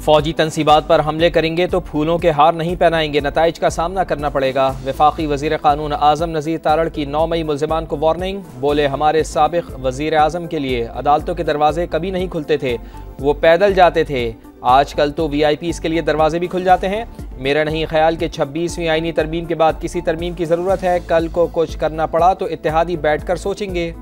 फौजी तनसीबात पर हमले करेंगे तो फूलों के हार नहीं पहनाएंगे, नताइज का सामना करना पड़ेगा। वफाकी वजीर कानून आजम नज़ीर तारड़ की 9 मई मुल्ज़िमान को वार्निंग। बोले हमारे साबिक वजीर आजम के लिए अदालतों के दरवाजे कभी नहीं खुलते थे, वो पैदल जाते थे। आजकल तो VIPs के लिए दरवाजे भी खुल जाते हैं। मेरा नहीं ख्याल कि 26वीं आईनी तरमीम के बाद किसी तरमीम की ज़रूरत है। कल को कुछ करना पड़ा तो इत्तेहादी बैठ कर सोचेंगे।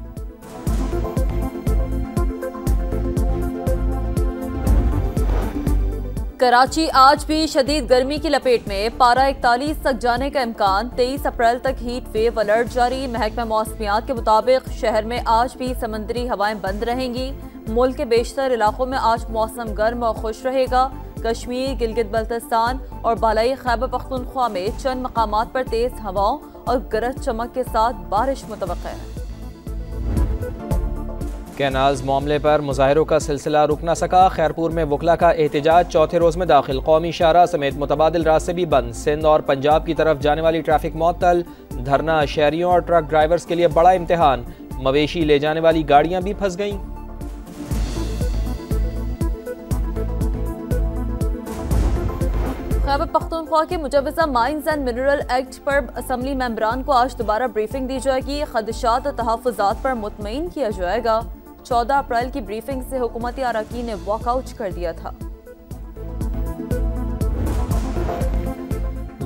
कराची आज भी शदीद गर्मी की लपेट में, पारा 41 तक जाने का इम्कान। 23 अप्रैल तक हीट वेव अलर्ट जारी। महकमा मौसमियात के मुताबिक शहर में आज भी समंदरी हवाएं बंद रहेंगी। मुल्क के बेशतर इलाकों में आज मौसम गर्म और खुश रहेगा। कश्मीर, गिलगित बल्तिस्तान और बालाई खैबर पख्तूनख्वा में चंद मकामात पर तेज हवाओं और गरज चमक के साथ बारिश मुतवक्किल है। कैनाल्स मामले पर मुजाहिरों का सिलसिला रुक न सका। खैरपुर में वकला का एहतजाज चौथे रोज में दाखिल। कौमी शाहराह समेत मुतबादिल रास्ते भी बंद। सिंध और पंजाब की तरफ जाने वाली ट्रैफिक मुअत्तल। धरना शहरियों और ट्रक ड्राइवर्स के लिए बड़ा इम्तिहान। मवेशी ले जाने वाली गाड़ियां भी फंस गईं। खैबर पख्तूनख्वा के मुजवजा माइंस एंड मिनरल एक्ट पर असम्बली मेंबरान को आज दोबारा ब्रीफिंग दी जाएगी। खदशात और तहफ़्फ़ुज़ात पर मुतमईन किया जाएगा। 14 अप्रैल की ब्रीफिंग से हुकूमती अरकान ने वॉकआउट कर दिया था।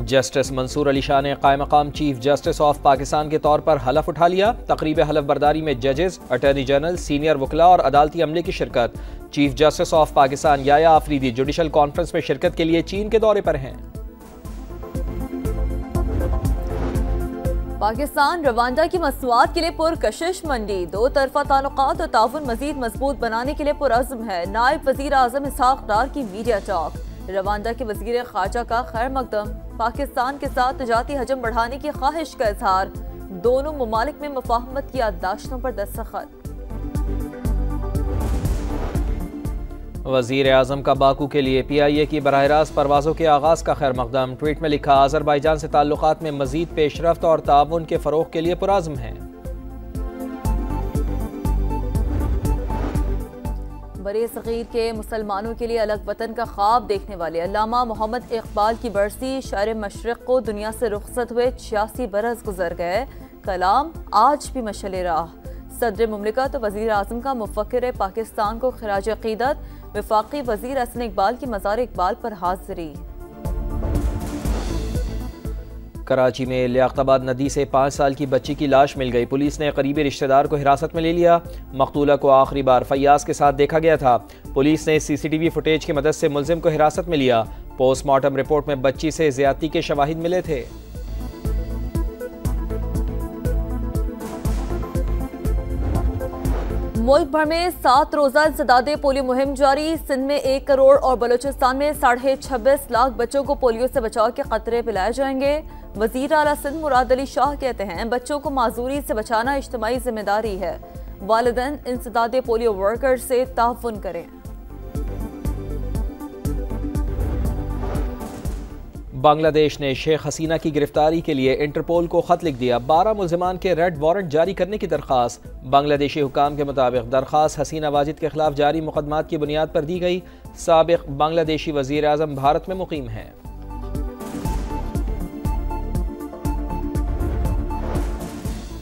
जस्टिस मंसूर अली शाह ने कायम मकाम चीफ जस्टिस ऑफ पाकिस्तान के तौर पर हलफ उठा लिया। तकरीब हलफ बर्दारी में जजेस, अटॉर्नी जनरल, सीनियर वकला और अदालती अमले की शिरकत। Chief justice of Pakistan Yahya Afridi judicial conference में शिरकत के लिए चीन के दौरे पर हैं। पाकिस्तान रवांडा की मसनूआत के लिए पुरकशिश मंडी। दो तरफा ताल्लुकात और ताउन मजीद मजबूत बनाने के लिए पुरअज़्म है। नायब वजीर आजम इसहाक डार की मीडिया टॉक। रवांडा के वजीर खारजा का खैर मकदम। पाकिस्तान के साथ तजारती हजम बढ़ाने की ख्वाहिश का इजहार। दोनों ममालिक में मुफाहमत की याददाश्तों पर दस्तखत। वजीर आजम का बाकू के लिए PIA की बराह रास्त परवाज़ों के आगाज़ का खैर मकदम। ट्वीट में लिखा, अज़रबैजान से ताल्लुकात में मजीद पेशरफ्त और ताउन के फ़रोग़ के लिए पुरअज़्म है। बरे सग़ीर के मुसलमानों के लिए अलग वतन का ख्वाब देखने वाले अल्लामा मोहम्मद इकबाल की बरसी शायर मशरिक़ को दुनिया से रुखसत हुए 86 बरस गुजर गए। कलाम आज भी मशअल राह। सदर मुमलिकत वज़ीर आज़म का मुफ़क्किर पाकिस्तान को खिराज अक़ीदत। वफाकी वज़ीर हसन इकबाल की मज़ार इकबाल पर हाज़िरी। कराची में लियाक़ताबाद नदी से 5 साल की बच्ची की लाश मिल गई। पुलिस ने करीबी रिश्तेदार को हिरासत में ले लिया। मकतूला को आखिरी बार फैयाज के साथ देखा गया था। पुलिस ने CCTV फुटेज की मदद से मुलजिम को हिरासत में लिया। पोस्टमार्टम रिपोर्ट में बच्ची से ज़्यादती के शवाहिद मिले थे। मुल्क भर में 7 रोजा इंसदादे पोलियो मुहिम जारी। सिंध में 1 करोड़ और बलूचिस्तान में 26.5 लाख बच्चों को पोलियो से बचाव के खतरे पिलाए जाएंगे। वजीर आला सिंध मुराद अली शाह कहते हैं, बच्चों को माजूरी से बचाना इज्तिमाई जिम्मेदारी है। वालिदैन इंसदादे पोलियो वर्कर से ताउन करें। बांग्लादेश ने शेख हसीना की गिरफ्तारी के लिए इंटरपोल को खत लिख दिया। 12 मुल्जिमान के रेड वारंट जारी करने की दरख्वास्त। बांग्लादेशी हुकाम के मुताबिक दरख्वास्त हसीना वाजिद के खिलाफ जारी मुकदमात की बुनियाद पर दी गई। साबिक बांग्लादेशी वजीर आजम भारत में मुकीम हैं।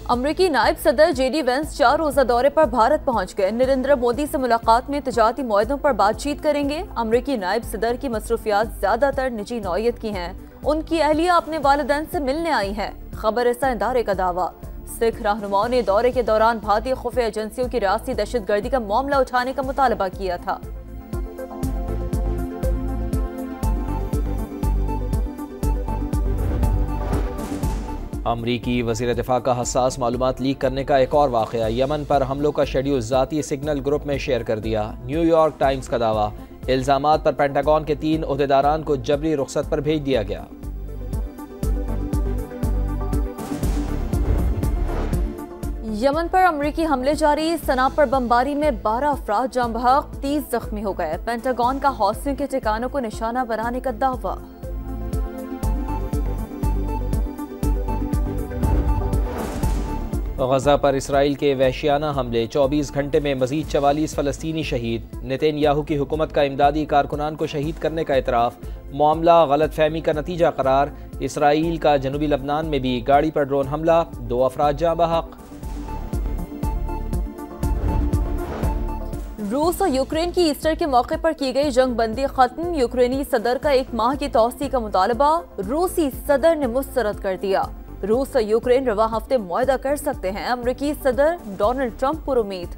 अमरीकी नायब सदर JD वेंस 4 रोजा दौरे पर भारत पहुंच गए। नरेंद्र मोदी से मुलाकात में तजारती मुआहदों पर बातचीत करेंगे। अमरीकी नायब सदर की मसरूफियात ज्यादातर निजी नौयत की हैं। उनकी अहलिया अपने वालिदैन से मिलने आई है। खबर रसा इदारे का दावा। सिख रहनुमाओं ने दौरे के दौरान भारतीय खुफिया एजेंसियों की रियासती दहशतगर्दी का मामला उठाने का मुतालबा किया था। अमरीकी वज़ीर दिफा का हसास मालूमात लीक करने का एक और वाक़या। यमन पर हमलों का शेड्यूल ज़ाती सिग्नल ग्रुप में शेयर कर दिया। न्यूयॉर्क टाइम्स का दावा, इल्ज़ामात पर पेंटागन के 3 ओहदेदारान को जबरी रुखसत पर भेज दिया गया। यमन पर अमरीकी हमले जारी। सना पर बमबारी में 12 अफराद जाँ बहक, 30 जख्मी हो गए। पेंटागन का हौसियों के ठिकानों को निशाना बनाने का दावा। गजा पर इसराइल के वहशियाना हमले, 24 घंटे में मजीद 44 फ़लस्तीनी शहीद। नेतन्याहू की हुकूमत का इमदादी कारकुनान को शहीद करने का इतराफ़, मामला गलत फहमी का नतीजा करार। इसराइल का जनूबी लबनान में भी गाड़ी पर ड्रोन हमला, 2 अफराद जाँ बहक। रूस और यूक्रेन की ईस्टर के मौके पर की गई जंग बंदी खत्म, यूक्रेनी सदर का 1 माह की तौसी का मुतालबा रूसी सदर ने मुस्तरद कर दिया। रूस और यूक्रेन रवा हफ्ते मुआहदा कर सकते हैं, अमरीकी सदर डोनाल्ड ट्रंप पुरुमीद।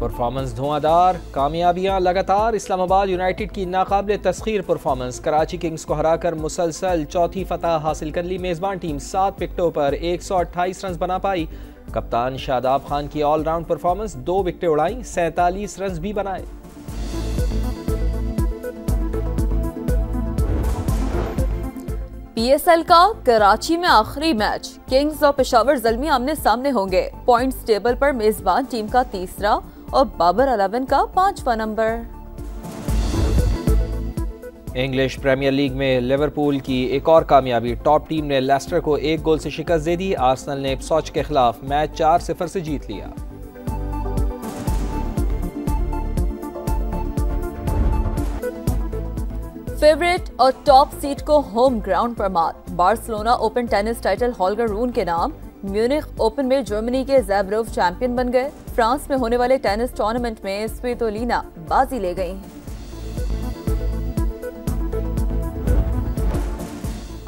परफॉर्मेंस धुआंधार, कामयाबियां लगातार। इस्लामाबाद यूनाइटेड की नाकाबिले तस्खीर परफॉर्मेंस, कराची किंग्स को हराकर मुसलसल चौथी फतह हासिल कर ली। मेजबान टीम 7 विकेटों पर 128 रन बना पाई। कप्तान शादाब खान की ऑलराउंड परफॉर्मेंस, 2 विकेटें उड़ाई, 47 रन भी बनाए। PSL का कराची में आखिरी मैच, किंग्स और पेशावर ज़ल्मी आमने सामने होंगे। पॉइंट्स टेबल पर मेजबान टीम का 3रा और बाबर 11 का 5वां नंबर। इंग्लिश प्रीमियर लीग में लिवरपूल की एक और कामयाबी, टॉप टीम ने लेस्टर को 1 गोल से शिकस्त दे दी। आर्सेनल ने इप्सविच के खिलाफ मैच 4-0 से जीत लिया। फेवरेट और टॉप सीट को होम ग्राउंड पर मात, बार्सिलोना ओपन टेनिस टाइटल हॉल्गर रून के नाम। म्यूनिख ओपन में जर्मनी के ज़ैबरोव चैंपियन बन गए। फ्रांस में होने वाले टेनिस टूर्नामेंट में स्वितोलिना बाजी ले गई।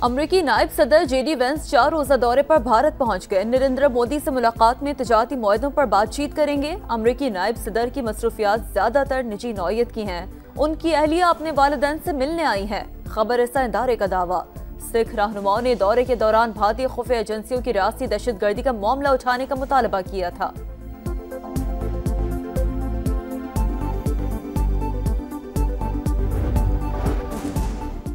अमरीकी नायब सदर JD वेंस 4 रोजा दौरे पर भारत पहुंच गए। नरेंद्र मोदी से मुलाकात में तिजारती मुआहदों पर बातचीत करेंगे। अमरीकी नायब सदर की मसरूफियात ज्यादातर निजी नौयत की हैं। उनकी अहलिया अपने वालिदैन से मिलने आई है, खबर रसा इदारे का दावा। सिख रहनुमाओं ने दौरे के दौरान भारतीय खुफिया एजेंसियों की रियासती दहशतगर्दी का मामला उठाने का मुतालबा किया था।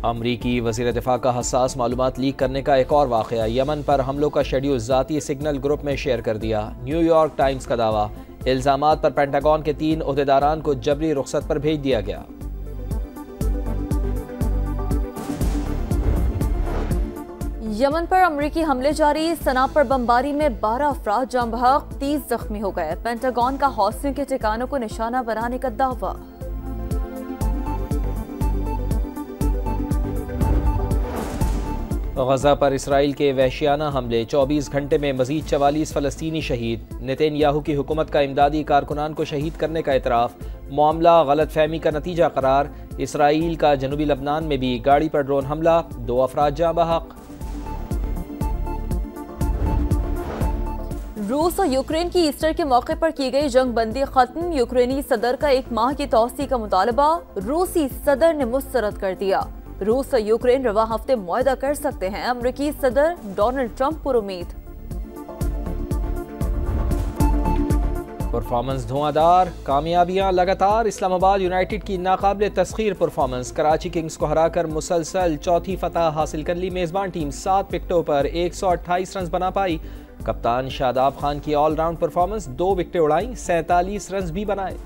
अमरीकी वज़ीर दिफा का हसास मालूमात लीक करने का एक और वाक़या, यमन पर हमलों का शेड्यूल ज़ाती सिग्नल ग्रुप में शेयर कर दिया। न्यूयॉर्क टाइम्स का दावा, इल्ज़ामात पर पेंटागन के 3 ओहदेदारान को जबरी रुखसत पर भेज दिया गया। यमन पर अमरीकी हमले जारी, सना पर बमबारी में 12 अफराद जाँ बहक, 30 जख्मी हो गए। पेंटागन का हौसियों के ठिकानों को निशाना बनाने का दावा। गजा पर इसराइल के वहशियाना हमले, 24 घंटे में मजीद 44 फ़लस्तीनी शहीद। नेतन्याहू की हुकूमत का इमदादी कारकुनान को शहीद करने का इतराफ़, मामला गलत फहमी का नतीजा करार। इसराइल का जनूबी लबनान में भी गाड़ी पर ड्रोन हमला, 2 अफराद जाँ बहक। रूस और यूक्रेन की ईस्टर के मौके पर की गई जंग बंदी खत्म, यूक्रेनी सदर का 1 माह की तौसी का मुतालबा रूसी सदर ने मुस्तरद कर दिया। रूस और यूक्रेन रवा हफ्ते मुआहदा कर सकते हैं, अमरीकी सदर डोनाल्ड ट्रंप पुरुमीद। परफॉर्मेंस धुआंधार, कामयाबियां लगातार। इस्लामाबाद यूनाइटेड की नाकाबिले तस्खीर परफॉर्मेंस, कराची किंग्स को हराकर मुसलसल चौथी फतह हासिल कर ली। मेजबान टीम 7 विकेटों पर 128 रन बना पाई। कप्तान शादाब खान की ऑलराउंड परफॉर्मेंस, 2 विकेटें उड़ाई, 47 रन भी बनाए।